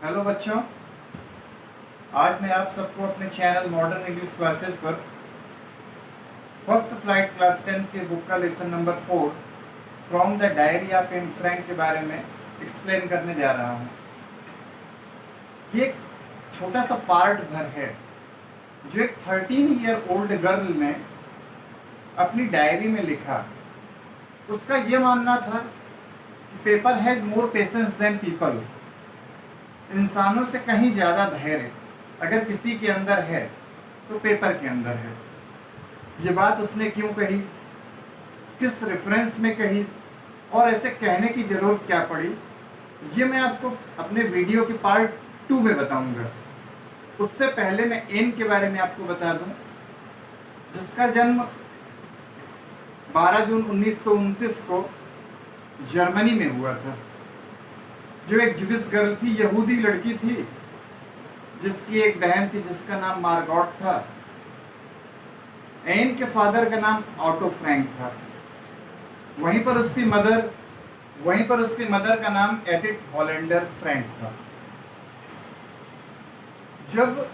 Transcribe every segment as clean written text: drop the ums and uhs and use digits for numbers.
Hello बच्चों, आज मैं आप सबको अपने चैनल मॉडर्न इंग्लिश क्लासेस पर फर्स्ट फ्लाइट क्लास 10 के बुक का lesson number 4 from the diary of Anne Frank के बारे में एक्सप्लेन करने जा रहा हूँ। ये एक छोटा सा पार्ट भर है जो एक 13 ईयर ओल्ड गर्ल ने अपनी डायरी में लिखा। उसका ये मानना था कि paper had more patience than people. इंसानों से कहीं ज़्यादा धैर्य अगर किसी के अंदर है तो पेपर के अंदर है। ये बात उसने क्यों कही, किस रेफरेंस में कही और ऐसे कहने की ज़रूरत क्या पड़ी, ये मैं आपको अपने वीडियो के पार्ट 2 में बताऊंगा। उससे पहले मैं एन के बारे में आपको बता दूं, जिसका जन्म 12 जून 1929 को जर्मनी में हुआ था। जो एक ज्यूइश गर्ल थी, यहूदी लड़की थी, जिसकी एक बहन थी जिसका नाम मार्गॉट था। एन के फादर का नाम ऑटो फ्रैंक था। वहीं पर उसकी मदर का नाम एडिथ हॉलैंडर फ्रैंक था। जब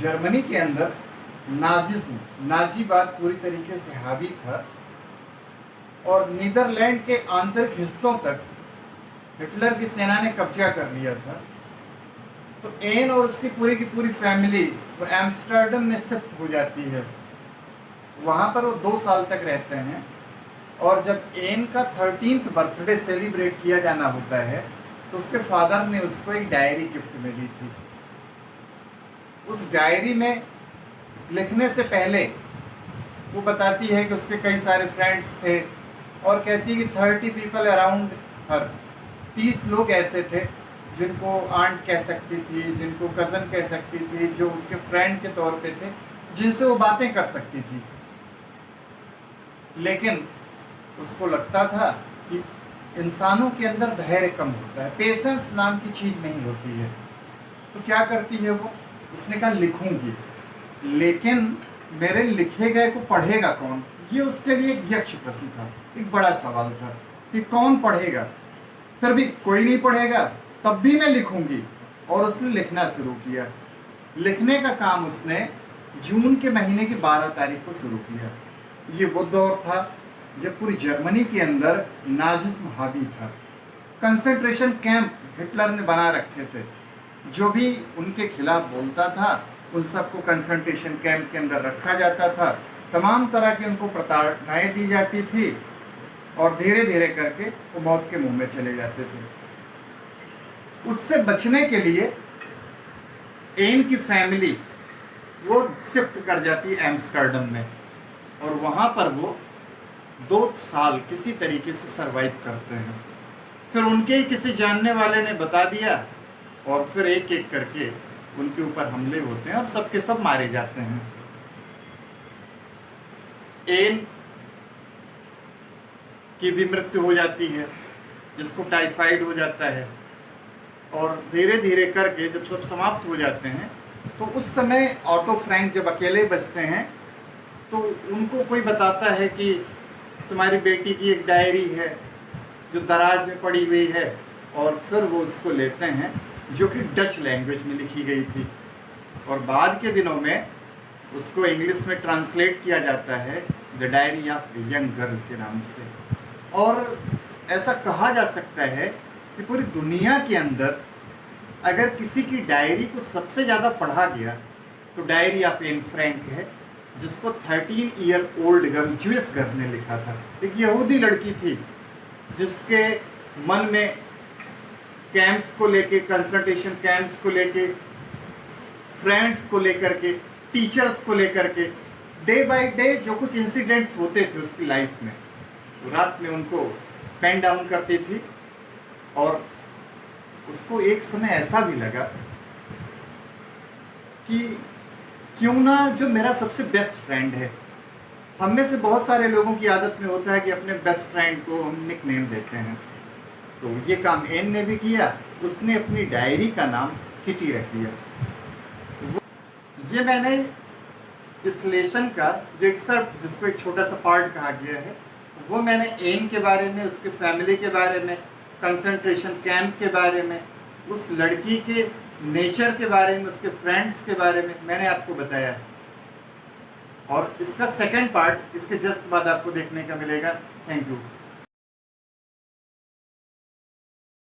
जर्मनी के अंदर नाजीवाद पूरी तरीके से हावी था और नीदरलैंड के आंतरिक हिस्सों तक हिटलर की सेना ने कब्जा कर लिया था, तो एन और उसकी पूरी की पूरी फैमिली वो एम्स्टर्डम में शिफ्ट हो जाती है। वहाँ पर वो 2 साल तक रहते हैं और जब एन का 13th बर्थडे सेलिब्रेट किया जाना होता है तो उसके फादर ने उसको एक डायरी गिफ्ट में दी थी। उस डायरी में लिखने से पहले वो बताती है कि उसके कई सारे फ्रेंड्स थे और कहती है कि 30 पीपल अराउंड हर, 30 लोग ऐसे थे जिनको आंट कह सकती थी, जिनको कज़न कह सकती थी, जो उसके फ्रेंड के तौर पे थे, जिनसे वो बातें कर सकती थी। लेकिन उसको लगता था कि इंसानों के अंदर धैर्य कम होता है, पेशेंस नाम की चीज़ नहीं होती है। तो क्या करती है वो, उसने कहा लिखूंगी, लेकिन मेरे लिखे गए को पढ़ेगा कौन? ये उसके लिए एक यक्ष प्रश्न था, एक बड़ा सवाल था कि कौन पढ़ेगा। फिर भी कोई नहीं पढ़ेगा, तब भी मैं लिखूंगी। और उसने लिखना शुरू किया। लिखने का काम उसने जून के महीने की 12 तारीख को शुरू किया। ये वो दौर था जब पूरी जर्मनी के अंदर नाजिज्म हावी था। कंसंट्रेशन कैंप हिटलर ने बना रखे थे। जो भी उनके खिलाफ बोलता था उन सबको कंसंट्रेशन कैंप के अंदर रखा जाता था। तमाम तरह की उनको प्रताड़नाएं दी जाती थी और धीरे धीरे करके वो मौत के मुंह में चले जाते थे। उससे बचने के लिए एन की फैमिली वो शिफ्ट कर जाती है एम्स्टर्डम में और वहाँ पर वो 2 साल किसी तरीके से सरवाइव करते हैं। फिर उनके ही किसी जानने वाले ने बता दिया और फिर एक एक करके उनके ऊपर हमले होते हैं और सबके सब मारे जाते हैं। एन की भी मृत्यु हो जाती है, जिसको टाइफाइड हो जाता है। और धीरे धीरे करके जब सब समाप्त हो जाते हैं तो उस समय ऑटो फ्रैंक जब अकेले बचते हैं तो उनको कोई बताता है कि तुम्हारी बेटी की एक डायरी है जो दराज में पड़ी हुई है, और फिर वो उसको लेते हैं जो कि डच लैंग्वेज में लिखी गई थी और बाद के दिनों में उसको इंग्लिश में ट्रांसलेट किया जाता है the diary of young girl के नाम से। और ऐसा कहा जा सकता है कि पूरी दुनिया के अंदर अगर किसी की डायरी को सबसे ज़्यादा पढ़ा गया तो डायरी ऑफ एन फ्रैंक है, जिसको 13 year old girl Jewish girl ने लिखा था। एक यहूदी लड़की थी जिसके मन में कैंप्स को लेके, कंसंट्रेशन कैंप्स को लेके, फ्रेंड्स को लेकर के, टीचर्स को लेकर के, डे बाय डे जो कुछ इंसिडेंट्स होते थे उसकी लाइफ में, रात में उनको पेन डाउन करती थी। और उसको एक समय ऐसा भी लगा कि क्यों ना जो मेरा सबसे बेस्ट फ्रेंड है, हम में से बहुत सारे लोगों की आदत में होता है कि अपने बेस्ट फ्रेंड को हम निक नेम देते हैं, तो ये काम एन ने भी किया। उसने अपनी डायरी का नाम किटी रख दिया। ये मैंने इस लेसन का जो एक्सर्प्ट, जिसको एक छोटा सा पार्ट कहा गया है, वो मैंने एन के बारे में, उसके फैमिली के बारे में, कंसंट्रेशन कैंप के बारे में उस लड़की के नेचर के बारे में, उसके फ्रेंड्स के बारे में मैंने आपको बताया है। और इसका सेकंड पार्ट इसके जस्ट बाद आपको देखने का मिलेगा। Thank you.